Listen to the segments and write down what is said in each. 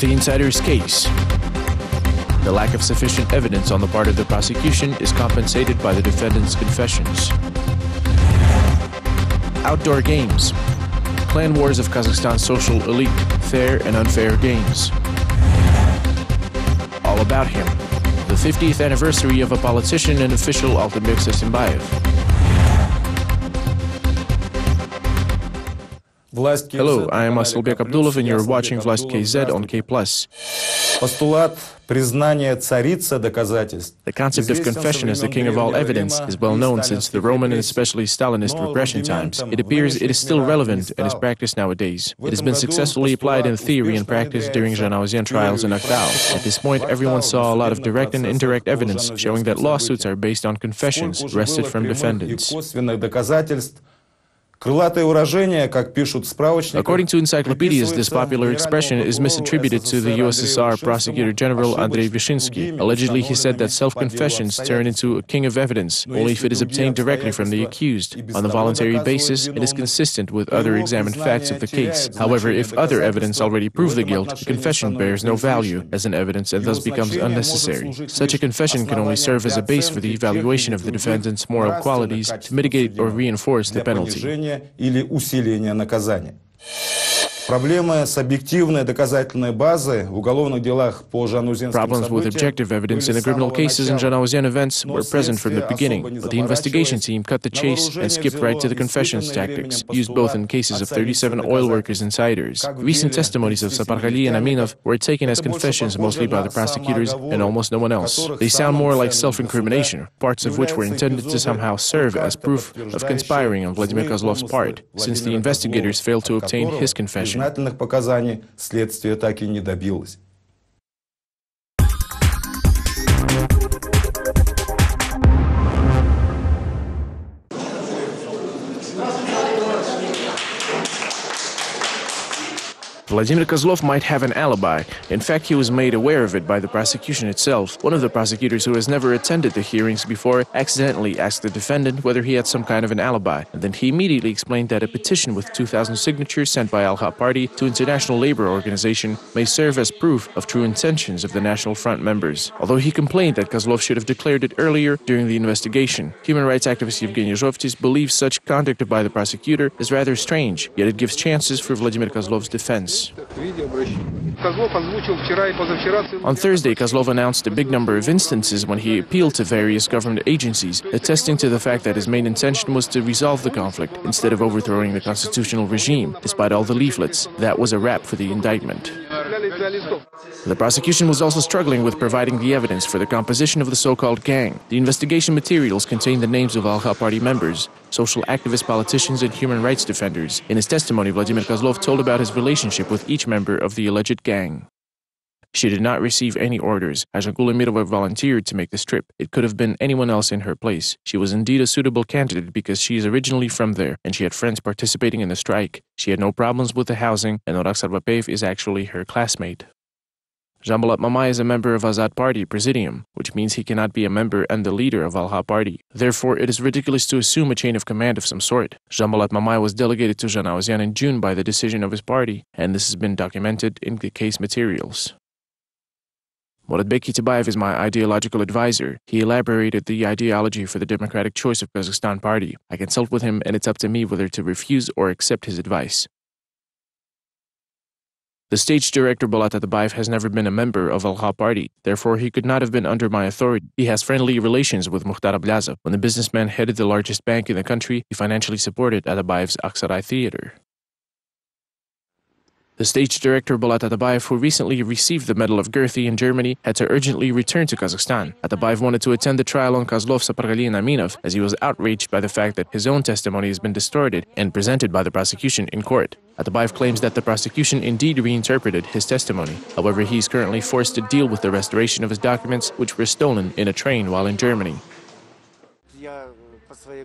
The insider's case. The lack of sufficient evidence on the part of the prosecution is compensated by the defendant's confessions. Outdoor games. Clan wars of Kazakhstan's social elite, fair and unfair games. All about him. The 50th anniversary of a politician and official Altanbek Sarsenbayev. Hello, I am Asylbek Abdulov and you're watching Vlast KZ on KpLus. The concept of confession as the king of all evidence is well known since the Roman and especially Stalinist repression times. It appears it is still relevant and is practiced nowadays. It has been successfully applied in theory and practice during Zhanaozian trials in Aktau. At this point, everyone saw a lot of direct and indirect evidence showing that lawsuits are based on confessions wrested from defendants. According to encyclopedias, this popular expression is misattributed to the USSR Prosecutor General Andrei Vyshinsky. Allegedly, he said that self-confessions turn into a king of evidence only if it is obtained directly from the accused. On a voluntary basis, it is consistent with other examined facts of the case. However, if other evidence already proves the guilt, the confession bears no value as an evidence and thus becomes unnecessary. Such a confession can only serve as a base for the evaluation of the defendant's moral qualities to mitigate or reinforce the penalty. Или усиление наказания. Problems with objective evidence in the criminal cases in Zhanaozian events were present from the beginning, but the investigation team cut the chase and skipped right to the confessions tactics, used both in cases of 37 oil workers insiders. Recent testimonies of Saparkhali and Aminov were taken as confessions mostly by the prosecutors and almost no one else. They sound more like self-incrimination, parts of which were intended to somehow serve as proof of conspiring on Vladimir Kozlov's part, since the investigators failed to obtain his confession. Показаний следствие так и не добилось. Vladimir Kozlov might have an alibi. In fact, he was made aware of it by the prosecution itself. One of the prosecutors, who has never attended the hearings before, accidentally asked the defendant whether he had some kind of an alibi, and then he immediately explained that a petition with 2,000 signatures sent by Al-Ha Party to International Labour Organization may serve as proof of true intentions of the National Front members. Although he complained that Kozlov should have declared it earlier during the investigation, human rights activist Evgeny Zhovtis believes such conduct by the prosecutor is rather strange, yet it gives chances for Vladimir Kozlov's defense. On Thursday, Kozlov announced a big number of instances when he appealed to various government agencies, attesting to the fact that his main intention was to resolve the conflict instead of overthrowing the constitutional regime. Despite all the leaflets, that was a wrap for the indictment. The prosecution was also struggling with providing the evidence for the composition of the so-called gang. The investigation materials contained the names of Al-Ha Party members, social activists, politicians, and human rights defenders. In his testimony, Vladimir Kozlov told about his relationship with each member of the alleged gang. She did not receive any orders. Azhagula Mirova volunteered to make this trip. It could have been anyone else in her place. She was indeed a suitable candidate because she is originally from there, and she had friends participating in the strike. She had no problems with the housing, and Orak Sarvapev is actually her classmate. Jambalat Mamai is a member of Azad Party Presidium, which means he cannot be a member and the leader of Al-Ha Party. Therefore, it is ridiculous to assume a chain of command of some sort. Jambalat Mamai was delegated to Zhanaozian in June by the decision of his party, and this has been documented in the case materials. Muratbek Kitabayev is my ideological advisor. He elaborated the ideology for the Democratic Choice of Kazakhstan Party. I consult with him, and it's up to me whether to refuse or accept his advice. The stage director Bolat Atabayev has never been a member of Al-Ha Party, therefore he could not have been under my authority. He has friendly relations with Mukhtar Ablazov. When the businessman headed the largest bank in the country, he financially supported Atabayev's Aksaray Theater. The stage director Bolat Atabayev, who recently received the Medal of Girthy in Germany, had to urgently return to Kazakhstan. Atabayev wanted to attend the trial on Kozlov, Saparkhali, and Aminov, as he was outraged by the fact that his own testimony has been distorted and presented by the prosecution in court. Atabayev claims that the prosecution indeed reinterpreted his testimony. However, he is currently forced to deal with the restoration of his documents, which were stolen in a train while in Germany.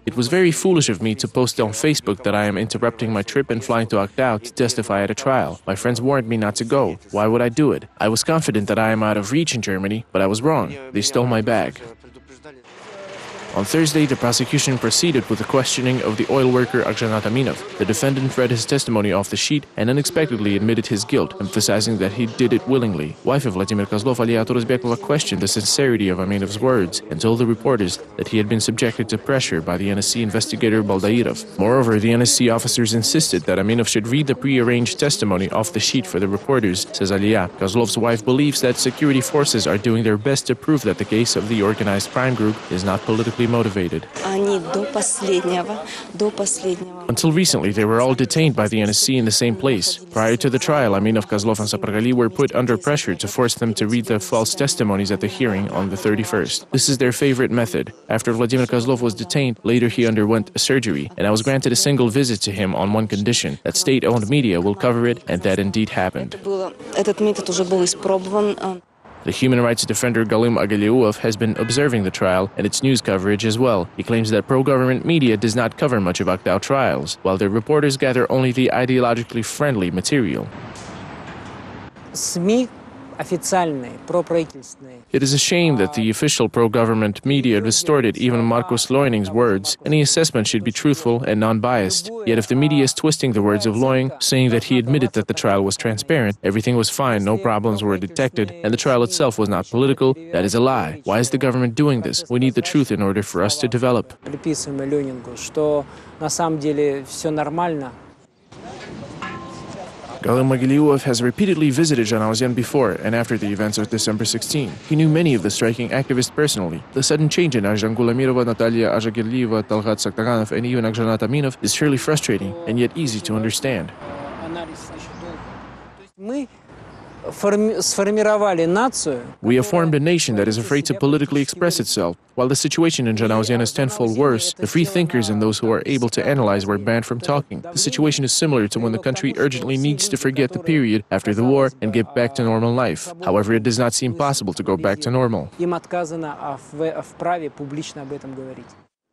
It was very foolish of me to post on Facebook that I am interrupting my trip and flying to Aktau to testify at a trial. My friends warned me not to go. Why would I do it? I was confident that I am out of reach in Germany, but I was wrong. They stole my bag. On Thursday, the prosecution proceeded with the questioning of the oil worker Akshanat Aminov. The defendant read his testimony off the sheet and unexpectedly admitted his guilt, emphasizing that he did it willingly. Wife of Vladimir Kozlov, Aliya Turuzbekova, questioned the sincerity of Aminov's words and told the reporters that he had been subjected to pressure by the NSC investigator Baldairov. Moreover, the NSC officers insisted that Aminov should read the pre-arranged testimony off the sheet for the reporters, says Aliya. Kozlov's wife believes that security forces are doing their best to prove that the case of the organized crime group is not politically motivated. Until recently, they were all detained by the NSC in the same place. Prior to the trial, Aminov, Kozlov and Sapargali were put under pressure to force them to read the false testimonies at the hearing on the 31st. This is their favorite method. After Vladimir Kozlov was detained, later he underwent a surgery, and I was granted a single visit to him on one condition, that state-owned media will cover it, and that indeed happened. The human rights defender Galim Agaliuov has been observing the trial and its news coverage as well. He claims that pro-government media does not cover much of Aktau trials, while their reporters gather only the ideologically friendly material. It is a shame that the official pro-government media distorted even Markus Leuning's words. Any assessment should be truthful and non-biased. Yet if the media is twisting the words of Leuning, saying that he admitted that the trial was transparent, everything was fine, no problems were detected, and the trial itself was not political, that is a lie. Why is the government doing this? We need the truth in order for us to develop. Galim Agaliuov has repeatedly visited Zhanaozen before and after the events of December 16. He knew many of the striking activists personally. The sudden change in Arzhan Gulamirova, Natalia Azhagirlieva, Talgat Saktaganov, and even Akshanat Aminov is surely frustrating and yet easy to understand. We have formed a nation that is afraid to politically express itself. While the situation in Zhanaozen is tenfold worse, the free thinkers and those who are able to analyze were banned from talking. The situation is similar to when the country urgently needs to forget the period after the war and get back to normal life. However, it does not seem possible to go back to normal.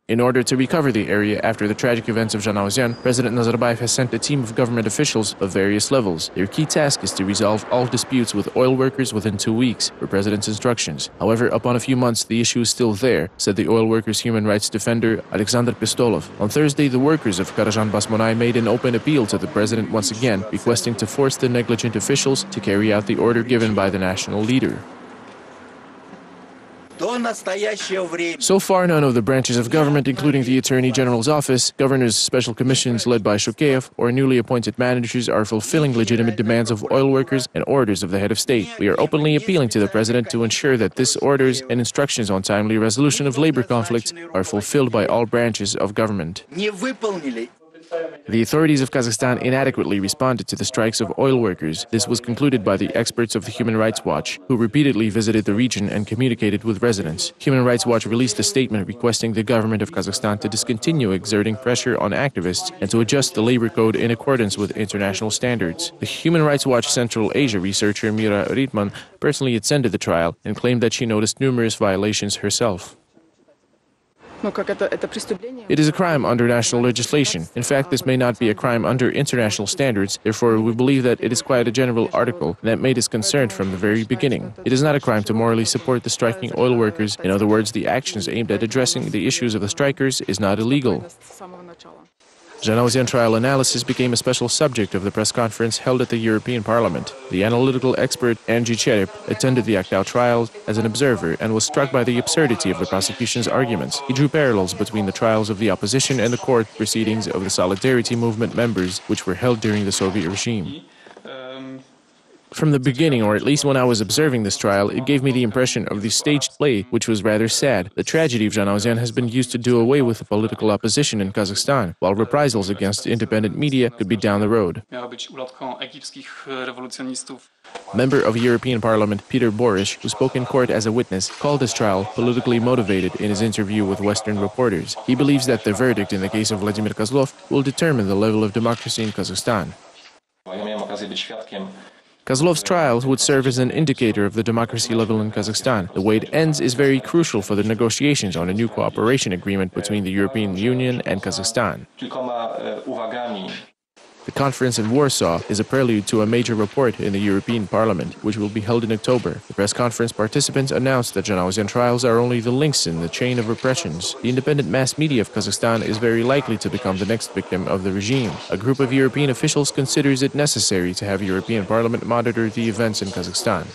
In order to recover the area after the tragic events of Zhanaozen, President Nazarbayev has sent a team of government officials of various levels. Their key task is to resolve all disputes with oil workers within 2 weeks, per President's instructions. However, upon a few months, the issue is still there, said the oil workers' human rights defender Alexander Pistolov. On Thursday, the workers of Karajan-Basmonai made an open appeal to the President once again, requesting to force the negligent officials to carry out the order given by the national leader. So far, none of the branches of government, including the Attorney General's office, governors' special commissions led by Shukeyev, or newly appointed managers are fulfilling legitimate demands of oil workers and orders of the head of state. We are openly appealing to the President to ensure that these orders and instructions on timely resolution of labor conflicts are fulfilled by all branches of government. The authorities of Kazakhstan inadequately responded to the strikes of oil workers. This was concluded by the experts of the Human Rights Watch, who repeatedly visited the region and communicated with residents. Human Rights Watch released a statement requesting the government of Kazakhstan to discontinue exerting pressure on activists and to adjust the labor code in accordance with international standards. The Human Rights Watch Central Asia researcher Mira Ritman personally attended the trial and claimed that she noticed numerous violations herself. It is a crime under national legislation. In fact, this may not be a crime under international standards. Therefore, we believe that it is quite a general article that made us concerned from the very beginning. It is not a crime to morally support the striking oil workers. In other words, the actions aimed at addressing the issues of the strikers is not illegal. Zhanaozen trial analysis became a special subject of the press conference held at the European Parliament. The analytical expert Angie Cherep attended the Aktau trial as an observer and was struck by the absurdity of the prosecution's arguments. He drew parallels between the trials of the opposition and the court proceedings of the Solidarity Movement members, which were held during the Soviet regime. From the beginning, or at least when I was observing this trial, it gave me the impression of the staged play, which was rather sad. The tragedy of Zhanaozen has been used to do away with the political opposition in Kazakhstan, while reprisals against independent media could be down the road. Member of European Parliament Peter Borish, who spoke in court as a witness, called this trial politically motivated in his interview with Western reporters. He believes that the verdict in the case of Vladimir Kozlov will determine the level of democracy in Kazakhstan. Kozlov's trial would serve as an indicator of the democracy level in Kazakhstan. The way it ends is very crucial for the negotiations on a new cooperation agreement between the European Union and Kazakhstan. The conference in Warsaw is a prelude to a major report in the European Parliament, which will be held in October. The press conference participants announced that Zhanaozian trials are only the links in the chain of repressions. The independent mass media of Kazakhstan is very likely to become the next victim of the regime. A group of European officials considers it necessary to have European Parliament monitor the events in Kazakhstan.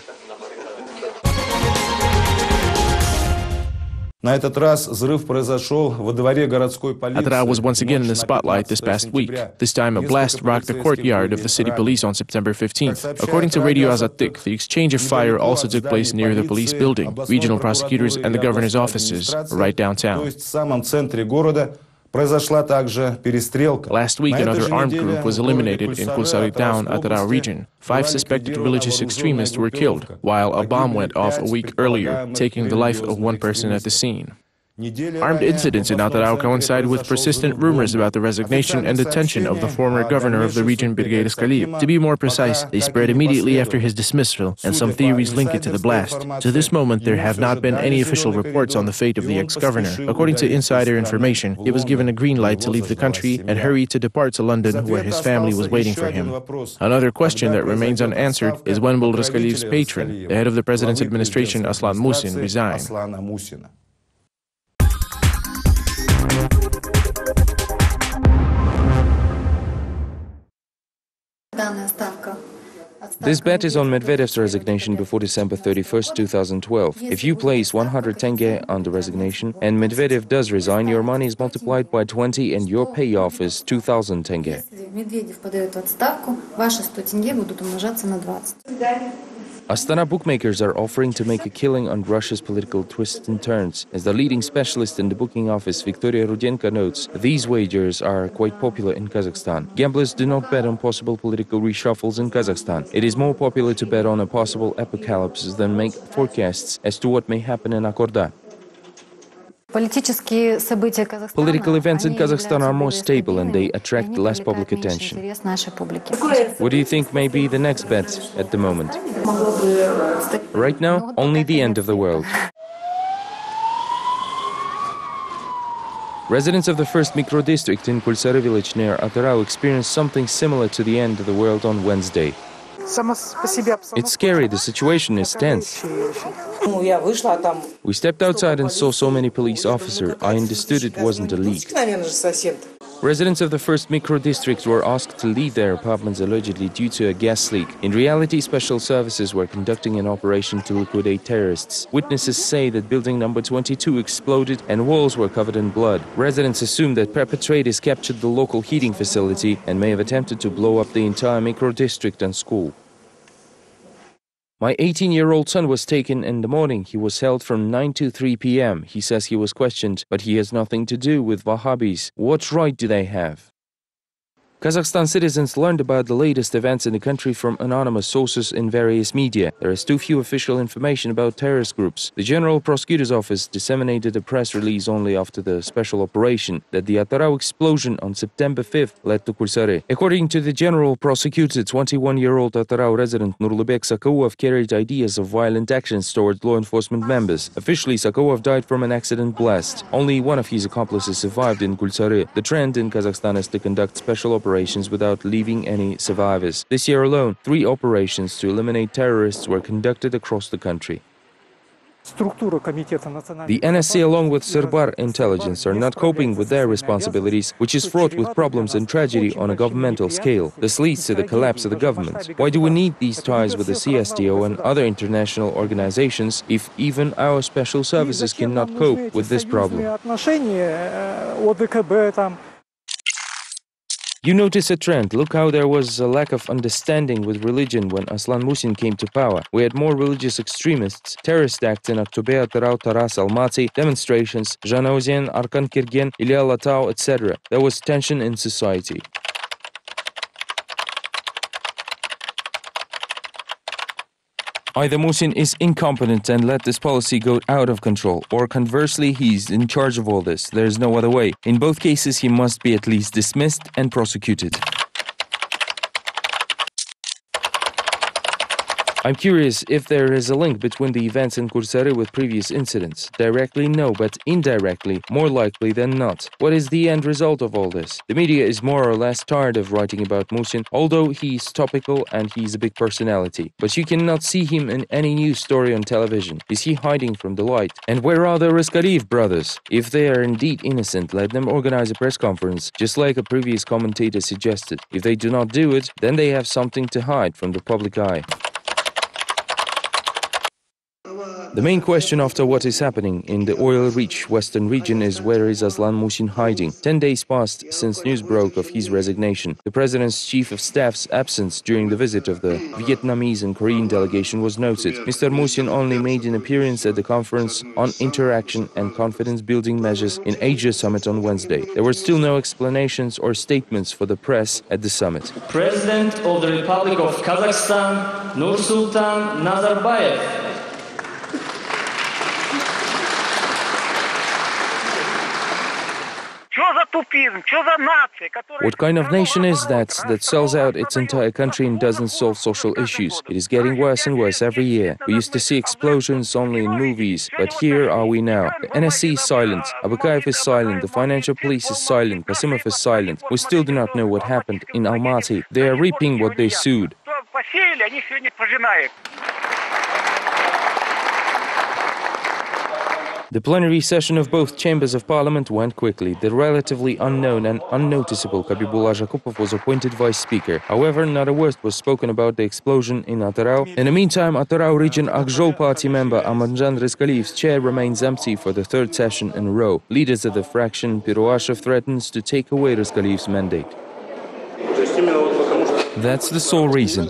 На этот раз взрыв произошел во дворе городской полиции. Atara was once again in the spotlight this past week. This time, a blast rocked the courtyard of the city police on September 15th. According to Radio Azatik, the exchange of fire also took place near the police building, regional prosecutors and the governor's offices, right downtown. Last week, another armed group was eliminated in Kulsari town, Atara region. 5 suspected religious extremists were killed, while a bomb went off a week earlier, taking the life of one person at the scene. Armed incidents in Atara coincide with persistent rumors about the resignation and detention of the former governor of the region, Birgay Iskaliyev. To be more precise, they spread immediately after his dismissal, and some theories link it to the blast. To this moment, there have not been any official reports on the fate of the ex-governor. According to insider information, he was given a green light to leave the country and hurried to depart to London, where his family was waiting for him. Another question that remains unanswered is when will Iskaliev's patron, the head of the president's administration, Aslan Musin, resign. This bet is on Medvedev's resignation before December 31st, 2012. If you place 100 tenge on the resignation and Medvedev does resign, your money is multiplied by 20 and your payoff is 2,000 tenge. Astana bookmakers are offering to make a killing on Russia's political twists and turns. As the leading specialist in the booking office, Victoria Rudenko notes, these wagers are quite popular in Kazakhstan. Gamblers do not bet on possible political reshuffles in Kazakhstan. It is more popular to bet on a possible apocalypse than make forecasts as to what may happen in Akorda. Political events in Kazakhstan are more stable and they attract less public attention. What do you think may be the next bet at the moment? Right now, only the end of the world. Residents of the first micro-district in Kulsari village near Atarau experienced something similar to the end of the world on Wednesday. It's scary, the situation is tense. We stepped outside and saw so many police officers. I understood it wasn't a leak. Residents of the first micro-district were asked to leave their apartments allegedly due to a gas leak. In reality, special services were conducting an operation to liquidate terrorists. Witnesses say that building number 22 exploded and walls were covered in blood. Residents assume that perpetrators captured the local heating facility and may have attempted to blow up the entire micro-district and school. My 18-year-old son was taken in the morning. He was held from 9 to 3 p.m. He says he was questioned, but he has nothing to do with Wahhabis. What right do they have? Kazakhstan citizens learned about the latest events in the country from anonymous sources in various media. There is too few official information about terrorist groups. The General Prosecutor's Office disseminated a press release only after the special operation that the Atarau explosion on September 5th led to Kulsari. According to the General Prosecutor, 21-year-old Atarau resident Nurlubek Sakouov carried ideas of violent actions toward law enforcement members. Officially, Sakouov died from an accident blast. Only one of his accomplices survived in Kulsari. The trend in Kazakhstan is to conduct special operations without leaving any survivors. This year alone, 3 operations to eliminate terrorists were conducted across the country. The NSC along with Sirbar intelligence are not coping with their responsibilities, which is fraught with problems and tragedy on a governmental scale. This leads to the collapse of the government. Why do we need these ties with the CSTO and other international organizations if even our special services cannot cope with this problem? You notice a trend. Look how there was a lack of understanding with religion when Aslan Musin came to power. We had more religious extremists, terrorist acts in Aktobe, Atarau, Taras, Almaty, demonstrations, Zhanaozian, Arkan Kirgen, Ilya Latau, etc. There was tension in society. Either Musin is incompetent and let this policy go out of control, or conversely, he's in charge of all this. There's no other way. In both cases, he must be at least dismissed and prosecuted. I'm curious if there is a link between the events in Kursaray with previous incidents. Directly, no, but indirectly, more likely than not. What is the end result of all this? The media is more or less tired of writing about Musin, although he's topical and he's a big personality. But you cannot see him in any news story on television. Is he hiding from the light? And where are the Rizkaliyev brothers? If they are indeed innocent, let them organize a press conference, just like a previous commentator suggested. If they do not do it, then they have something to hide from the public eye. The main question after what is happening in the oil-rich western region is where is Aslan Musin hiding? 10 days passed since news broke of his resignation. The president's chief of staff's absence during the visit of the Vietnamese and Korean delegation was noted. Mr. Musin only made an appearance at the conference on interaction and confidence-building measures in Asia summit on Wednesday. There were still no explanations or statements for the press at the summit. President of the Republic of Kazakhstan, Nursultan Nazarbayev. What kind of nation is that sells out its entire country and doesn't solve social issues? It is getting worse and worse every year. We used to see explosions only in movies, but here are we now. The NSC is silent, Abukayev is silent, the financial police is silent, Kasimov is silent. We still do not know what happened in Almaty. They are reaping what they sowed. The plenary session of both chambers of parliament went quickly. The relatively unknown and unnoticeable Kabibullah Jakupov was appointed vice speaker. However, not a word was spoken about the explosion in Atarau. In the meantime, Atarau region Akjol party member Amanjan Rizkaliyev's chair remains empty for the third session in a row. Leaders of the fraction Piruashev threatens to take away Rizkaliyev's mandate. That's the sole reason.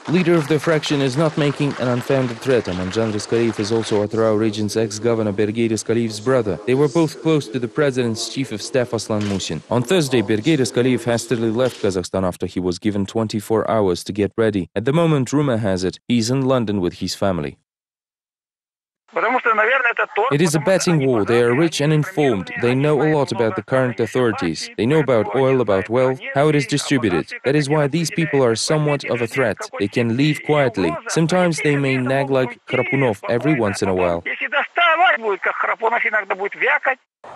Leader of the fraction is not making an unfounded threat. Amanjan Rizkaliyev is also Atarau region's ex-governor Bergey Rizkaliyev's brother. They were both close to the president's chief of staff Aslan Musin. On Thursday, Bergey Rizkaliyev hastily left Kazakhstan after he was given 24 hours to get ready. At the moment, rumor has it, he's in London with his family. It is a betting war. They are rich and informed. They know a lot about the current authorities. They know about oil, about wealth, how it is distributed. That is why these people are somewhat of a threat. They can leave quietly. Sometimes they may nag like Khrapunov every once in a while.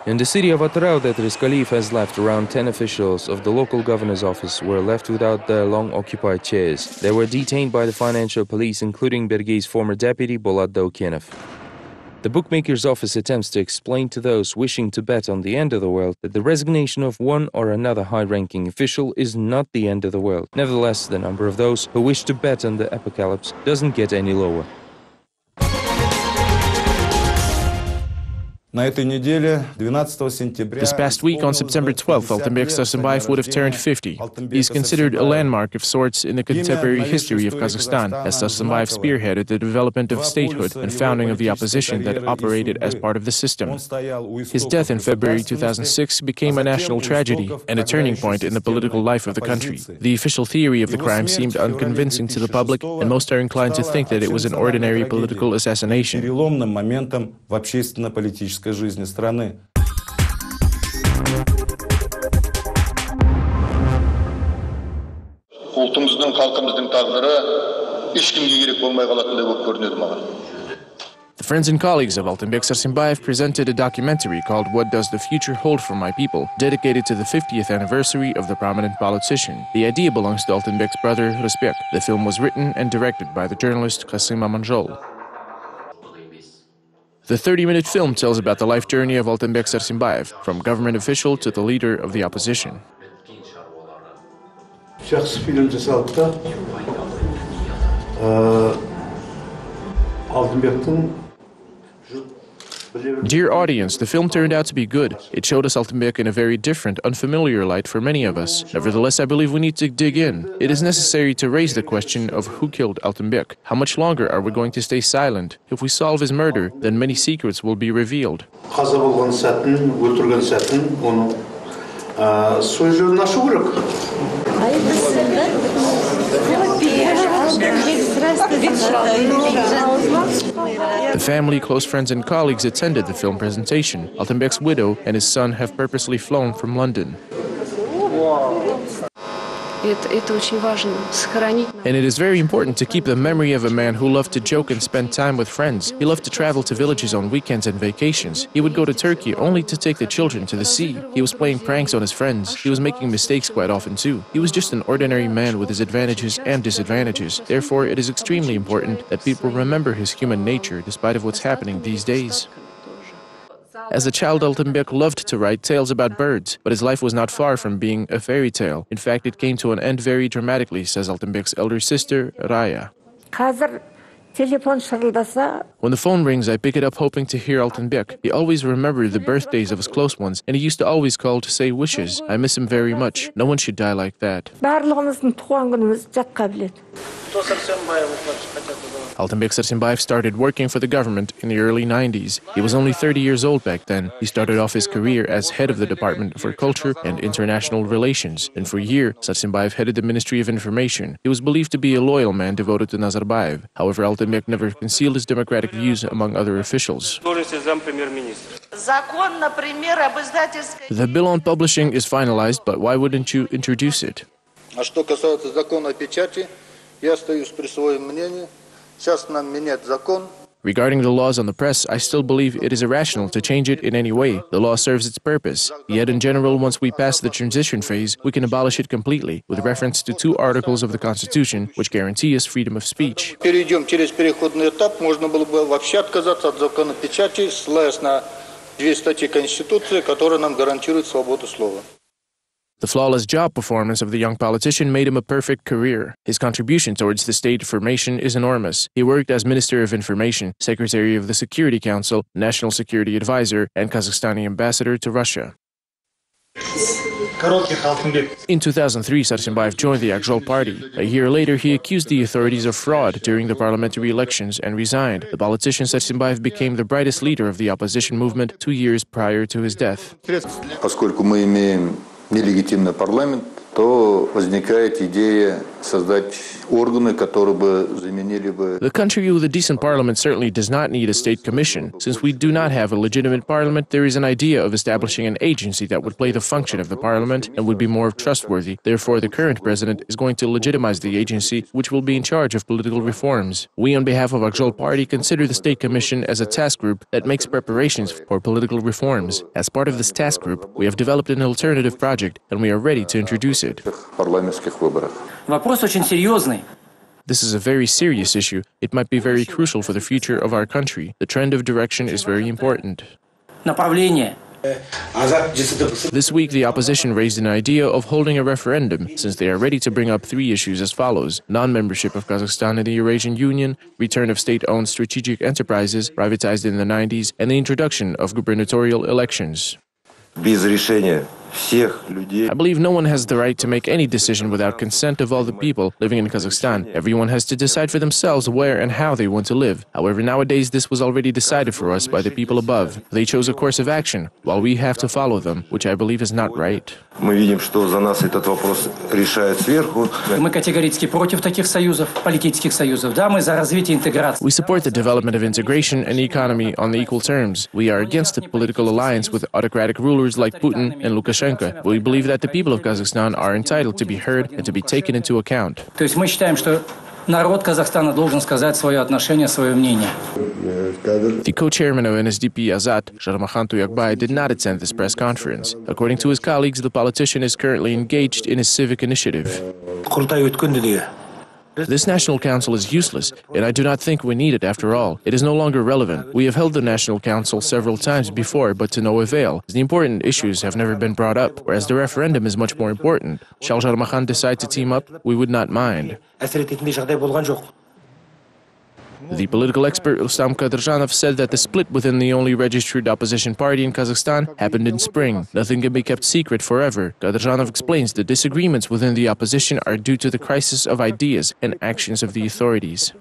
In the city of Atarau that Rizkaliyev has left, around 10 officials of the local governor's office were left without their long-occupied chairs. They were detained by the financial police, including Bergey's former deputy, Bolat Daukenov. The bookmaker's office attempts to explain to those wishing to bet on the end of the world that the resignation of one or another high-ranking official is not the end of the world. Nevertheless, the number of those who wish to bet on the apocalypse doesn't get any lower. This past week, on September 12th, Altenbek Sarsenbayev would have turned 50. He is considered a landmark of sorts in the contemporary history of Kazakhstan, as Sarsenbayev spearheaded the development of statehood and founding of the opposition that operated as part of the system. His death in February 2006 became a national tragedy and a turning point in the political life of the country. The official theory of the crime seemed unconvincing to the public, and most are inclined to think that it was an ordinary political assassination. Жизни страны. Ұлтымыздың, халқымыздың тағдыры ешкімге керек болмай қалатындай болып көрінеді маған. The friends and colleagues of Altenbek Sarsenbayev presented a documentary called What Does the Future Hold for My People, dedicated to the 50th anniversary of the prominent politician. The idea belongs to Altenbek's brother, Respek. The film was written and directed by the journalist Kasim Amanjol. The 30-minute film tells about the life journey of Altenbek Sarsenbayev, from government official to the leader of the opposition. Dear audience, the film turned out to be good. It showed us Altenbek in a very different, unfamiliar light for many of us. Nevertheless, I believe we need to dig in. It is necessary to raise the question of who killed Altenbek. How much longer are we going to stay silent? If we solve his murder, then many secrets will be revealed. The family, close friends and colleagues attended the film presentation. Altenbek's widow and his son have purposely flown from London. And it is very important to keep the memory of a man who loved to joke and spend time with friends. He loved to travel to villages on weekends and vacations. He would go to Turkey only to take the children to the sea. He was playing pranks on his friends. He was making mistakes quite often too. He was just an ordinary man with his advantages and disadvantages. Therefore, it is extremely important that people remember his human nature despite of what's happening these days. As a child, Altenberg loved to write tales about birds, but his life was not far from being a fairy tale. In fact, it came to an end very dramatically, says Altenberg's elder sister, Raya. When the phone rings, I pick it up hoping to hear Altenberg. He always remembered the birthdays of his close ones, and he used to always call to say wishes. I miss him very much. No one should die like that. Altenberg Sarsenbaev started working for the government in the early 90s. He was only 30 years old back then. He started off his career as head of the Department for Culture and International Relations, and for a year, Sarsenbaev headed the Ministry of Information. He was believed to be a loyal man devoted to Nazarbayev. However, Altenberg never concealed his democratic views among other officials. The bill on publishing is finalized, but why wouldn't you introduce it? Regarding the laws on the press, I still believe it is irrational to change it in any way. The law serves its purpose. Yet in general, once we pass the transition phase, we can abolish it completely, with reference to 2 articles of the Constitution, which guarantee us freedom of speech. The flawless job performance of the young politician made him a perfect career. His contribution towards the state formation is enormous. He worked as Minister of Information, Secretary of the Security Council, National Security Advisor, and Kazakhstani Ambassador to Russia. In 2003, Sarsenbaev joined the Akjol party. A year later, he accused the authorities of fraud during the parliamentary elections and resigned. The politician Sarsenbaev became the brightest leader of the opposition movement 2 years prior to his death. Нелегитимный парламент, то возникает идея создать органы, которые бы заменили бы... The country with a decent parliament certainly does not need a state commission. Since we do not have a legitimate parliament, there is an idea of establishing an agency that would play the function of the parliament and would be more trustworthy. Therefore, the current president is going to legitimize the agency, which will be in charge of political reforms. We, on behalf of Akjol Party, consider the state commission as a task group that makes preparations for political reforms. As part of this task group, we have developed an alternative project, and we are ready to introduce it. This is a very serious issue. It might be very crucial for the future of our country. The trend of direction is very important. This week, the opposition raised an idea of holding a referendum, since they are ready to bring up 3 issues as follows: non-membership of Kazakhstan in the Eurasian Union, return of state-owned strategic enterprises privatized in the 90s, and the introduction of gubernatorial elections. I believe no one has the right to make any decision without consent of all the people living in Kazakhstan. Everyone has to decide for themselves where and how they want to live. However, nowadays this was already decided for us by the people above. They chose a course of action, while we have to follow them, which I believe is not right. Мы категорически против таких союзов, политических союзов. Да, мы за развитие интеграции. We support the development of integration and economy on the equal terms. We are against the political alliance with autocratic rulers like Putin and Lukashenko. We believe that the people of Kazakhstan are entitled to be heard and to be taken into account. То есть мы считаем, что народ Казахстана должен сказать свое отношение, свое мнение. The co-chairman of NSDP, Azat, Jarmakhan Tuyakbay, did not attend this press conference. According to his colleagues, the politician is currently engaged in a civic initiative. This National Council is useless, and I do not think we need it after all. It is no longer relevant. We have held the National Council several times before, but to no avail. The important issues have never been brought up, whereas the referendum is much more important. Shall Jarmakhan decide to team up? We would not mind. The political expert Rustam Kadyrjanov said that the split within the only registered opposition party in Kazakhstan happened in spring. Nothing can be kept secret forever. Kadyrjanov explains the disagreements within the opposition are due to the crisis of ideas and actions of the authorities.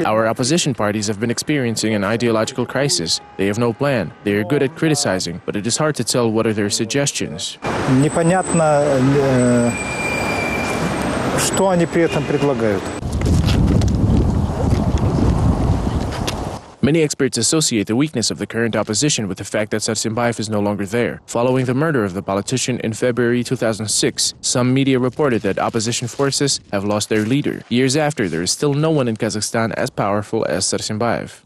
Our opposition parties have been experiencing an ideological crisis. They have no plan. They are good at criticizing, but it is hard to tell what are their suggestions. Непонятно, что они при этом предлагают. Many experts associate the weakness of the current opposition with the fact that Sarsenbayev is no longer there. Following the murder of the politician in February 2006, some media reported that opposition forces have lost their leader. Years after, there is still no one in Kazakhstan as powerful as Sarsenbayev.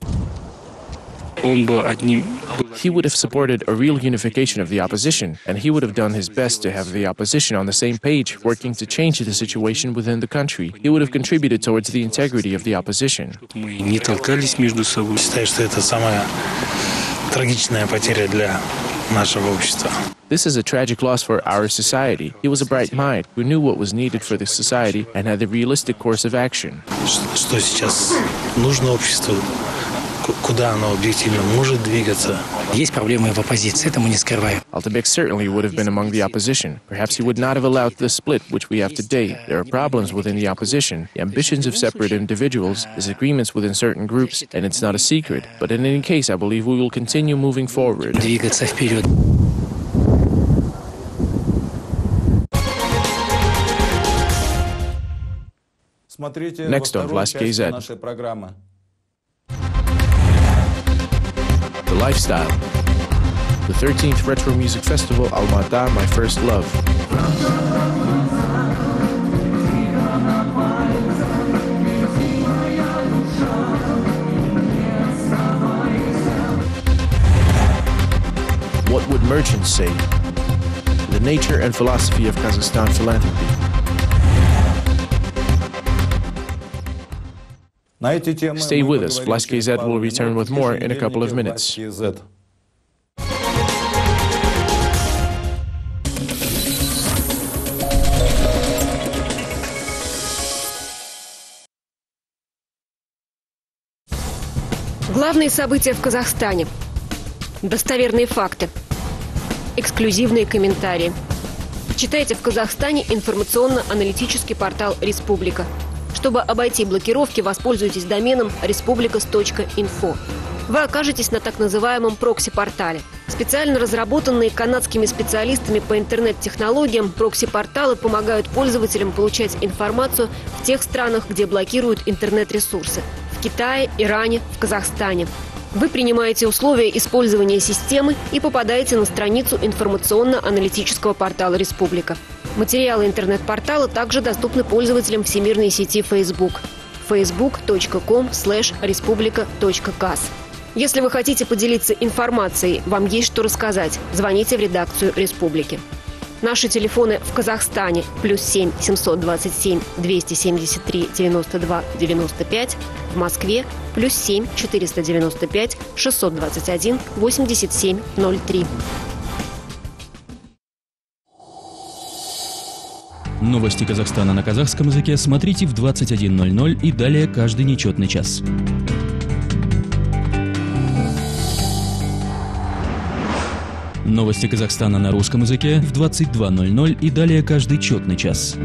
He would have supported a real unification of the opposition, and he would have done his best to have the opposition on the same page, working to change the situation within the country. He would have contributed towards the integrity of the opposition. This is a tragic loss for our society. He was a bright mind who knew what was needed for the society and had a realistic course of action. Altabek certainly would have been among the opposition. Perhaps he would not have allowed the split which we have today. There are problems within the opposition, the ambitions of separate individuals, disagreements within certain groups, and it's not a secret. But in any case, I believe we will continue moving forward. Next on Vlast KZ. The Lifestyle. The 13th Retro Music Festival Almata, My First Love. What would merchants say? The nature and philosophy of Kazakhstan philanthropy. Stay with us. Vlast KZ will return with more in a couple of minutes. Главные события в Казахстане. Достоверные факты. Эксклюзивные комментарии. Читайте в Казахстане информационно-аналитический портал «Республика». Чтобы обойти блокировки, воспользуйтесь доменом respublicas.info. Вы окажетесь на так называемом прокси-портале. Специально разработанные канадскими специалистами по интернет-технологиям, прокси-порталы помогают пользователям получать информацию в тех странах, где блокируют интернет-ресурсы – в Китае, Иране, в Казахстане. Вы принимаете условия использования системы и попадаете на страницу информационно-аналитического портала «Республика». Материалы интернет-портала также доступны пользователям всемирной сети Facebook facebook.com/respublica.kaz. Если вы хотите поделиться информацией, вам есть что рассказать, звоните в редакцию «Республики». Наши телефоны в Казахстане +7 727 273 92 95, в Москве +7 495 621 87 03. Новости Казахстана на казахском языке смотрите в 21:00 и далее каждый нечетный час. Новости Казахстана на русском языке в 22:00 и далее каждый четный час.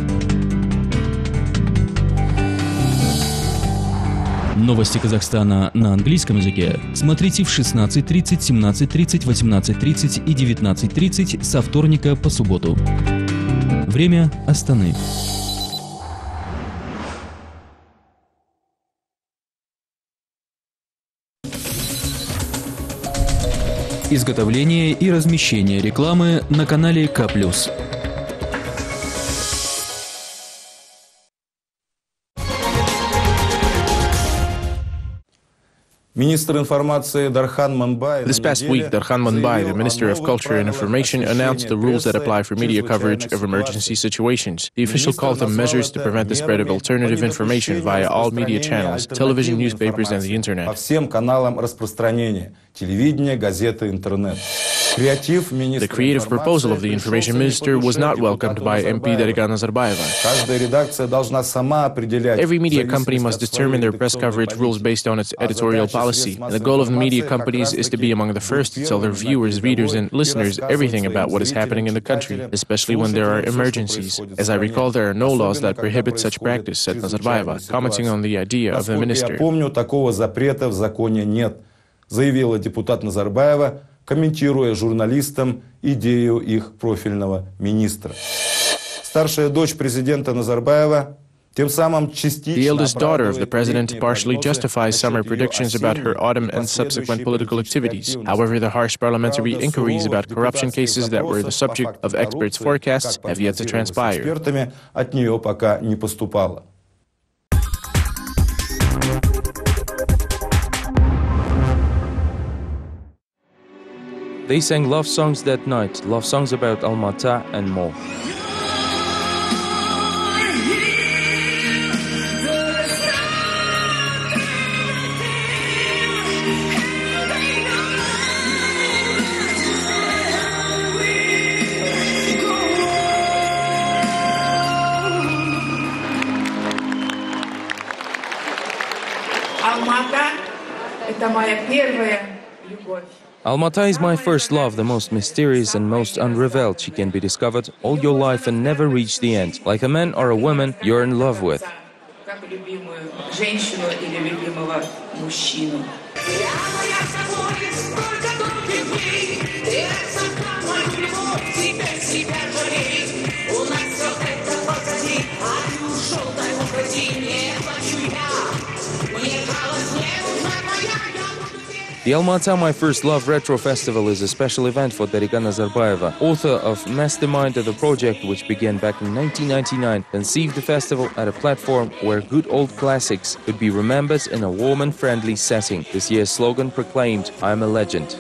Новости Казахстана на английском языке смотрите в 16:30, 17:30, 18:30 и 19:30 со вторника по субботу. Время Астаны. Изготовление и размещение рекламы на канале KplusTV. This past week, Darkhan Manbay, the Minister of Culture and Information, announced the rules that apply for media coverage of emergency situations. The official called them measures to prevent the spread of alternative information via all media channels, television, newspapers, and the internet. The creative proposal of the Information Minister was not welcomed by MP Dargan Nazarbayeva. Every media company must determine their press coverage rules based on its editorial policy, and the goal of the media companies is to be among the first to tell their viewers, readers, and listeners everything about what is happening in the country, especially when there are emergencies. As I recall, there are no laws that prohibit such practice, said Nazarbayeva, commenting on the idea of the minister. Заявила депутат Назарбаева, комментируя журналистам идею их профильного министра. Старшая дочь президента Назарбаева The eldest daughter of the president partially justifies summer predictions about her autumn and subsequent political activities. However, the harsh parliamentary inquiries about corruption cases that were the subject of experts' forecasts have yet to transpire. They sang love songs that night, love songs about Almaty and more. Almaty is my first love, the most mysterious and most unrevealed. She can be discovered all your life and never reach the end. Like a man or a woman you're in love with. The Almaty My First Love Retro Festival is a special event for Darika Nazarbayeva, author of Mastermind of the project, which began back in 1999, conceived the festival at a platform where good old classics could be remembered in a warm and friendly setting. This year's slogan proclaimed, "I'm a legend."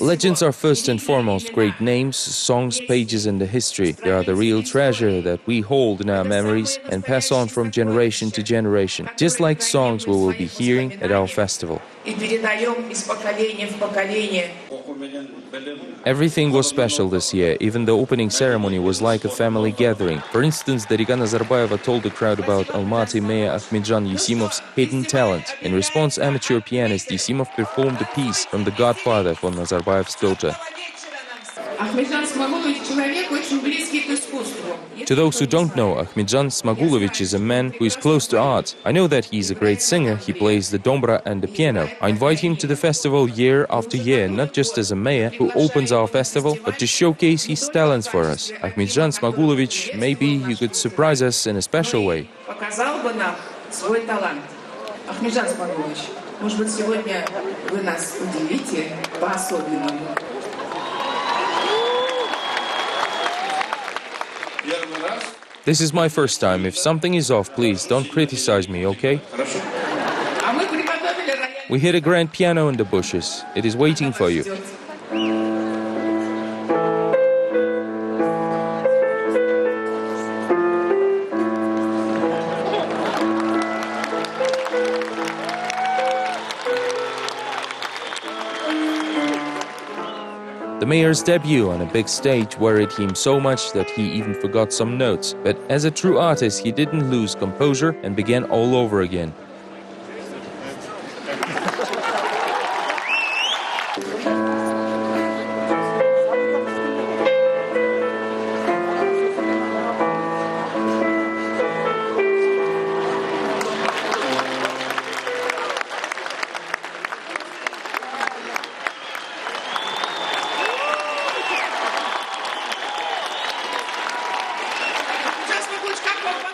Legends are first and foremost great names, songs, pages in the history. They are the real treasure that we hold in our memories and pass on from generation to generation, just like songs we will be hearing at our festival. Everything was special this year. Even the opening ceremony was like a family gathering. For instance, Darika Nazarbayeva told the crowd about Almaty Mayor Akhmedjan Yesimov's hidden talent. In response, amateur pianist Yesimov performed a piece from The Godfather for Nazarbayev's daughter. To those who don't know, Akhmedjan Smagulovich is a man who is close to art. I know that he is a great singer, he plays the dombra and the piano. I invite him to the festival year after year, not just as a mayor who opens our festival, but to showcase his talents for us. Akhmedjan Smagulovich, maybe you could surprise us in a special way. Akhmedjan Smagulovich, может быть, сегодня вы нас удивите по-особенному. This is my first time. If something is off, please don't criticize me, okay? We hid a grand piano in the bushes. It is waiting for you. The mayor's debut on a big stage worried him so much that he even forgot some notes. But as a true artist, he didn't lose composure and began all over again.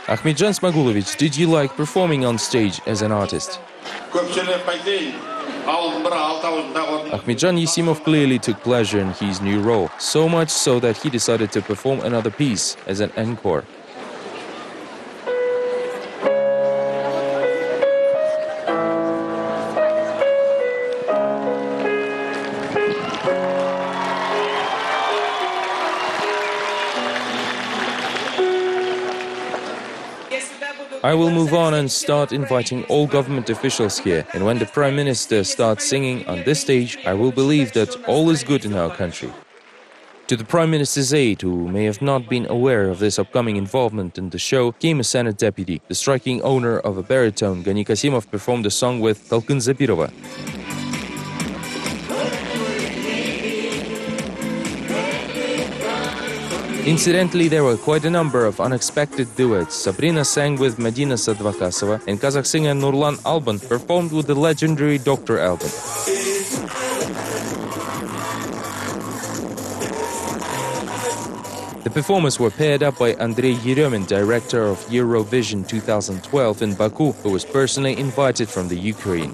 Akhmedjan Smagulovich, did you like performing on stage as an artist? Akhmedjan Yesimov clearly took pleasure in his new role, so much so that he decided to perform another piece as an encore. I will move on and start inviting all government officials here, and when the Prime Minister starts singing on this stage, I will believe that all is good in our country. To the Prime Minister's aid, who may have not been aware of this upcoming involvement in the show, came a Senate deputy. The striking owner of a baritone, Gani Kasimov, performed a song with Talkyn Zabirova. Incidentally, there were quite a number of unexpected duets. Sabrina sang with Medina Sadvakasova, and Kazakh singer Nurlan Alban performed with the legendary Dr. Alban. The performers were paired up by Andrei Yeremin, director of Eurovision 2012 in Baku, who was personally invited from the Ukraine.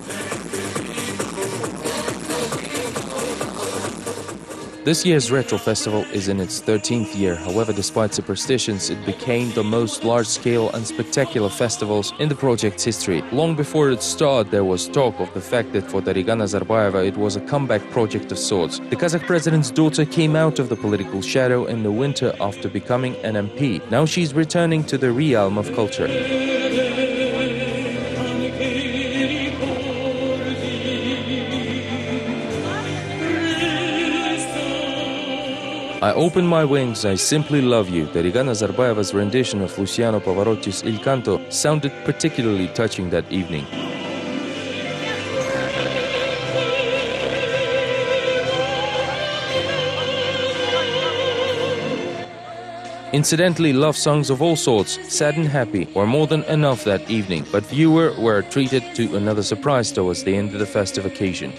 This year's Retro Festival is in its 13th year. However, despite superstitions, it became the most large-scale and spectacular festivals in the project's history. Long before it started, there was talk of the fact that for Dariga Nazarbayeva it was a comeback project of sorts. The Kazakh president's daughter came out of the political shadow in the winter after becoming an MP. Now she's returning to the realm of culture. I open my wings, I simply love you. Dariga Nazarbayeva's rendition of Luciano Pavarotti's Il Canto sounded particularly touching that evening. Incidentally, love songs of all sorts, sad and happy, were more than enough that evening, but viewers were treated to another surprise towards the end of the festive occasion.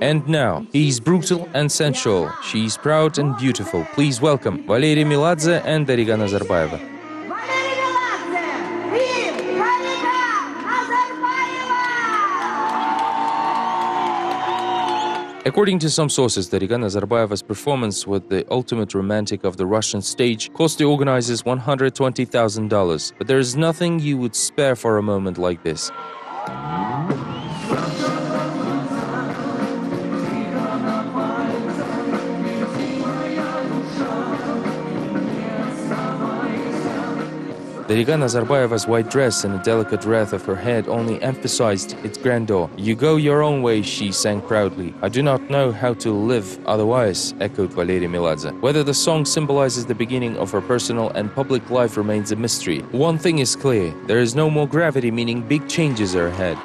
And now, he's brutal and sensual, she's proud and beautiful. Please welcome Valery Miladze and Dariga Nazarbayeva. According to some sources, Dariga Nazarbayeva's performance with the ultimate romantic of the Russian stage cost the organizers $120,000. But there is nothing you would spare for a moment like this. Dariga Nazarbayeva's white dress and the delicate wreath of her head only emphasized its grandeur. "You go your own way," she sang proudly. "I do not know how to live otherwise," echoed Valery Miladze. Whether the song symbolizes the beginning of her personal and public life remains a mystery. One thing is clear, there is no more gravity, meaning big changes are ahead.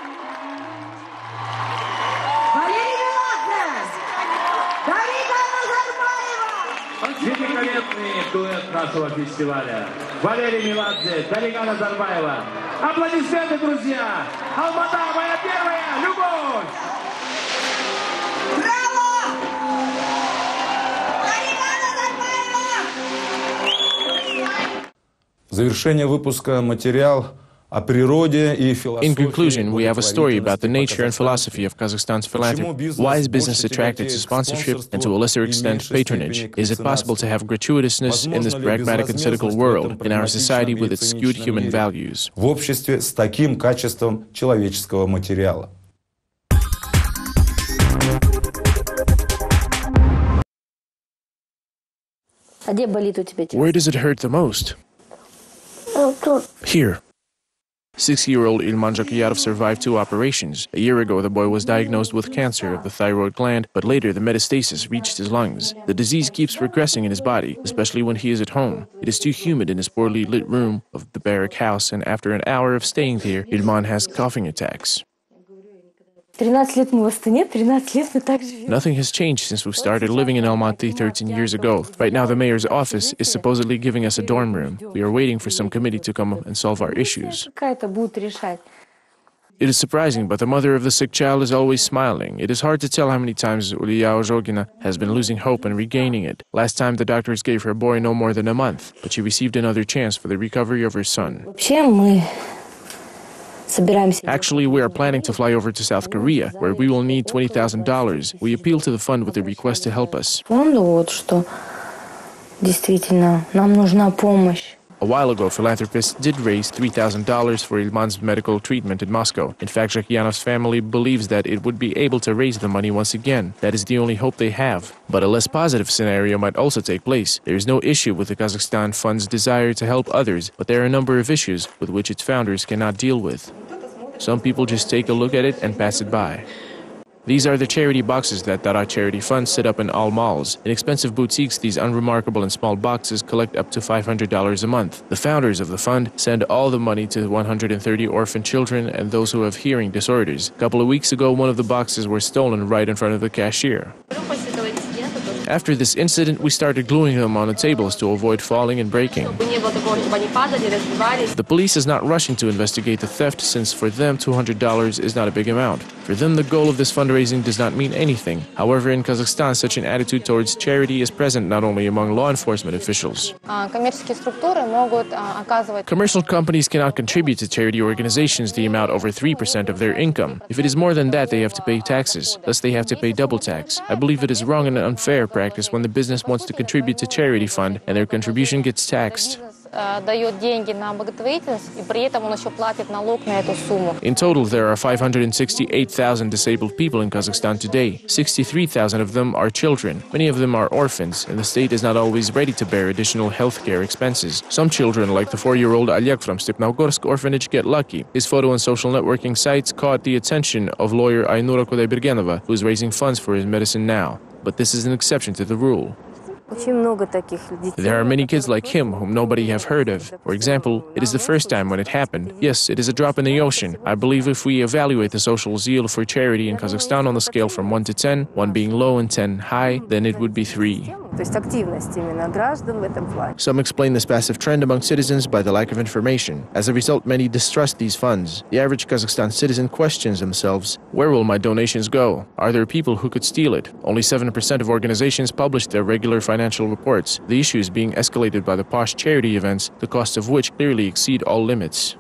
Валерий Меладзе, Дарига Назарбаева. Аплодисменты, друзья! Алмата, моя первая любовь! Браво! Дарига Назарбаева! В завершение выпуска материал о природе и философии. In conclusion, we have a story about the nature and philosophy of Kazakhstan's philanthropy. Why is business attracted to sponsorship and to a lesser extent patronage? Is it possible to have gratuitousness in this pragmatic and cynical world, in our society with its skewed human values? В обществе с таким качеством человеческого материала. Where does it hurt the most? Here. 6-year-old Ilman Jakiyarov survived 2 operations. A year ago, the boy was diagnosed with cancer of the thyroid gland, but later the metastasis reached his lungs. The disease keeps progressing in his body, especially when he is at home. It is too humid in his poorly lit room of the barrack house, and after an hour of staying there, Ilman has coughing attacks. Nothing has changed since we started living in Almaty 13 years ago. Right now, the mayor's office is supposedly giving us a dorm room. We are waiting for some committee to come and solve our issues. It is surprising, but the mother of the sick child is always smiling. It is hard to tell how many times Ulia Ozhogina has been losing hope and regaining it. Last time, the doctors gave her boy no more than a month, but she received another chance for the recovery of her son. Actually, we are planning to fly over to South Korea, where we will need $20,000. We appeal to the fund with a request to help us. A while ago, philanthropists did raise $3,000 for Ilman's medical treatment in Moscow. In fact, Jakianov's family believes that it would be able to raise the money once again. That is the only hope they have. But a less positive scenario might also take place. There is no issue with the Kazakhstan Fund's desire to help others, but there are a number of issues with which its founders cannot deal with. Some people just take a look at it and pass it by. These are the charity boxes that Dara Charity Fund set up in all malls. In expensive boutiques, these unremarkable and small boxes collect up to $500 a month. The founders of the fund send all the money to 130 orphan children and those who have hearing disorders. A couple of weeks ago, one of the boxes were stolen right in front of the cashier. After this incident, we started gluing them on the tables to avoid falling and breaking. The police is not rushing to investigate the theft since for them $200 is not a big amount. For them, the goal of this fundraising does not mean anything. However, in Kazakhstan, such an attitude towards charity is present not only among law enforcement officials. Commercial companies cannot contribute to charity organizations the amount over 3% of their income. If it is more than that, they have to pay taxes. Thus, they have to pay double tax. I believe it is wrong and unfair practice when the business wants to contribute to charity fund and their contribution gets taxed. In total, there are 568,000 disabled people in Kazakhstan today. 63,000 of them are children. Many of them are orphans, and the state is not always ready to bear additional healthcare expenses. Some children, like the 4-year-old Oleg from Stepnogorsk orphanage, get lucky. His photo on social networking sites caught the attention of lawyer Aynura Kudaybergenova, who is raising funds for his medicine now. But this is an exception to the rule. There are many kids like him whom nobody have heard of. For example, it is the first time when it happened. Yes, it is a drop in the ocean. I believe if we evaluate the social zeal for charity in Kazakhstan on the scale from 1 to 10, 1 being low and 10 high, then it would be 3. Some explain this passive trend among citizens by the lack of information. As a result, many distrust these funds. The average Kazakhstan citizen questions themselves, where will my donations go? Are there people who could steal it? Only 7% of organizations publish their regular financial reports. The issue is being escalated by the posh charity events, the costs of which clearly exceed all limits.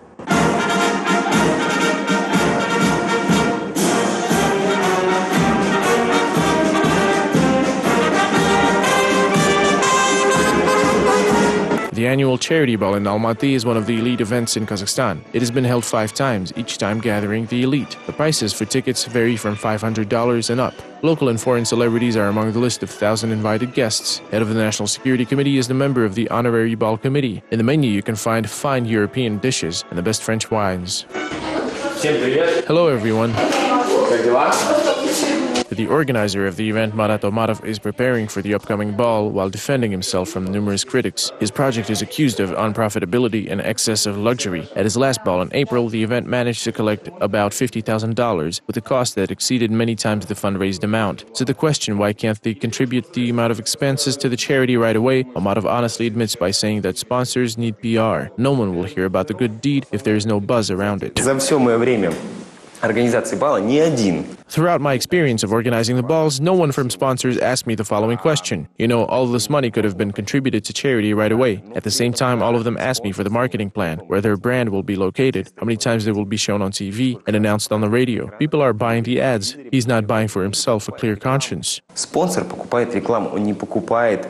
The annual charity ball in Almaty is one of the elite events in Kazakhstan. It has been held 5 times, each time gathering the elite. The prices for tickets vary from $500 and up. Local and foreign celebrities are among the list of 1,000 invited guests. Head of the National Security Committee is the member of the Honorary Ball Committee. In the menu, you can find fine European dishes and the best French wines. Hello, everyone. The organizer of the event, Marat Omarov, is preparing for the upcoming ball while defending himself from numerous critics. His project is accused of unprofitability and excessive luxury. At his last ball in April, the event managed to collect about $50,000 with a cost that exceeded many times the fundraised amount. To the question why can't they contribute the amount of expenses to the charity right away, Omarov honestly admits by saying that sponsors need PR. No one will hear about the good deed if there is no buzz around it. Throughout my experience of organizing the balls, no one from sponsors asked me the following question. You know, all of this money could have been contributed to charity right away. At the same time, all of them asked me for the marketing plan, where their brand will be located, how many times they will be shown on TV and announced on the radio. People are buying the ads. He's not buying for himself a clear conscience. Спонсор покупает рекламу, он не покупает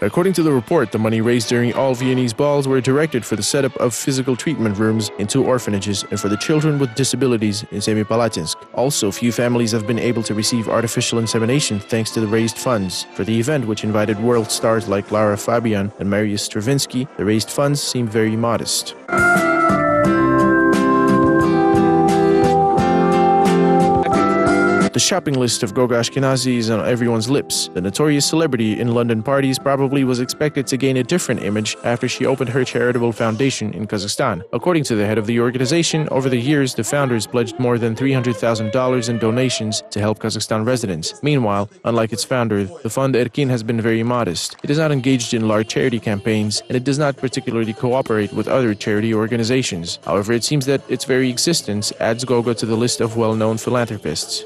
According to the report, the money raised during all Viennese balls were directed for the setup of physical treatment rooms in 2 orphanages and for the children with disabilities in Semipalatinsk. Also, few families have been able to receive artificial insemination thanks to the raised funds. For the event, which invited world stars like Lara Fabian and Mariusz Stravinsky, the raised funds seemed very modest. The shopping list of Goga Ashkenazi is on everyone's lips. The notorious celebrity in London parties probably was expected to gain a different image after she opened her charitable foundation in Kazakhstan. According to the head of the organization, over the years, the founders pledged more than $300,000 in donations to help Kazakhstan residents. Meanwhile, unlike its founder, the fund Erkin has been very modest. It is not engaged in large charity campaigns, and it does not particularly cooperate with other charity organizations. However, it seems that its very existence adds Goga to the list of well-known philanthropists.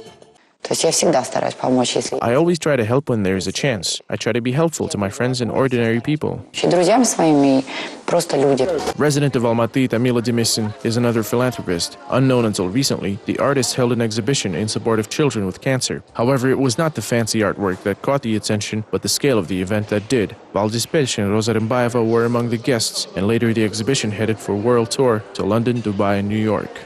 I always try to help when there is a chance. I try to be helpful to my friends and ordinary people. Resident of Almaty, Tamila Demisin, is another philanthropist. Unknown until recently, the artist held an exhibition in support of children with cancer. However, it was not the fancy artwork that caught the attention, but the scale of the event that did. Valdis Pelch and Rosa Rimbaeva were among the guests, and later the exhibition headed for world tour to London, Dubai, and New York.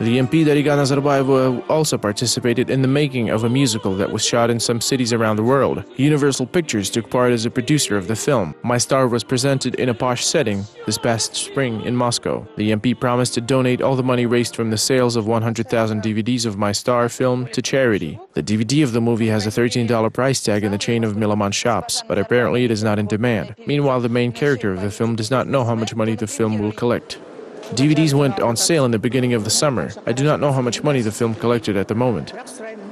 The MP Dariga Nazarbayeva also participated in the making of a musical that was shot in some cities around the world. Universal Pictures took part as a producer of the film. My Star was presented in a posh setting this past spring in Moscow. The MP promised to donate all the money raised from the sales of 100,000 DVDs of My Star film to charity. The DVD of the movie has a $13 price tag in the chain of Milaman shops, but apparently it is not in demand. Meanwhile, the main character of the film does not know how much money the film will collect. DVDs went on sale in the beginning of the summer. I do not know how much money the film collected at the moment.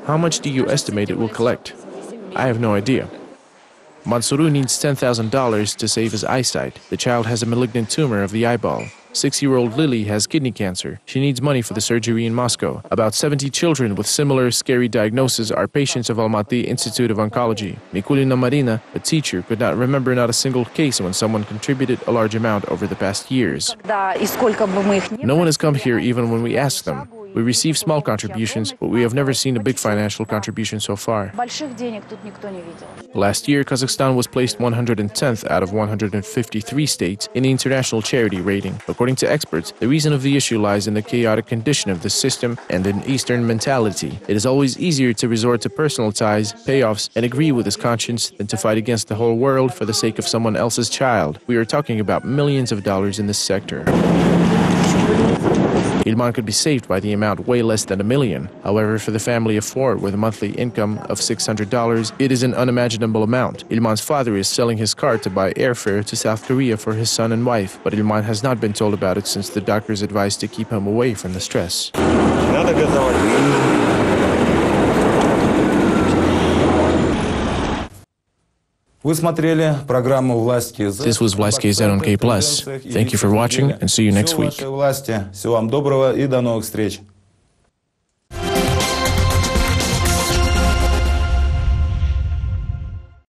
How much do you estimate it will collect? I have no idea. Mansuru needs $10,000 to save his eyesight. The child has a malignant tumor of the eyeball. 6-year-old Lily has kidney cancer. She needs money for the surgery in Moscow. About 70 children with similar scary diagnoses are patients of Almaty Institute of Oncology. Mikulina Marina, a teacher, could not remember not a single case when someone contributed a large amount over the past years. No one has come here even when we ask them. We receive small contributions, but we have never seen a big financial contribution so far. Last year, Kazakhstan was placed 110th out of 153 states in the international charity rating. According to experts, the reason of the issue lies in the chaotic condition of the system and an Eastern mentality. It is always easier to resort to personal ties, payoffs, and agree with his conscience than to fight against the whole world for the sake of someone else's child. We are talking about millions of dollars in this sector. Ilman could be saved by the amount way less than $1 million. However, for the family of 4 with a monthly income of $600, it is an unimaginable amount. Ilman's father is selling his car to buy airfare to South Korea for his son and wife, but Ilman has not been told about it since the doctors advised to keep him away from the stress. Вы смотрели программу «Власть KZ». This was Vlast KZ on K+. Thank you for watching and see you next week. Всего вам доброго и до новых встреч.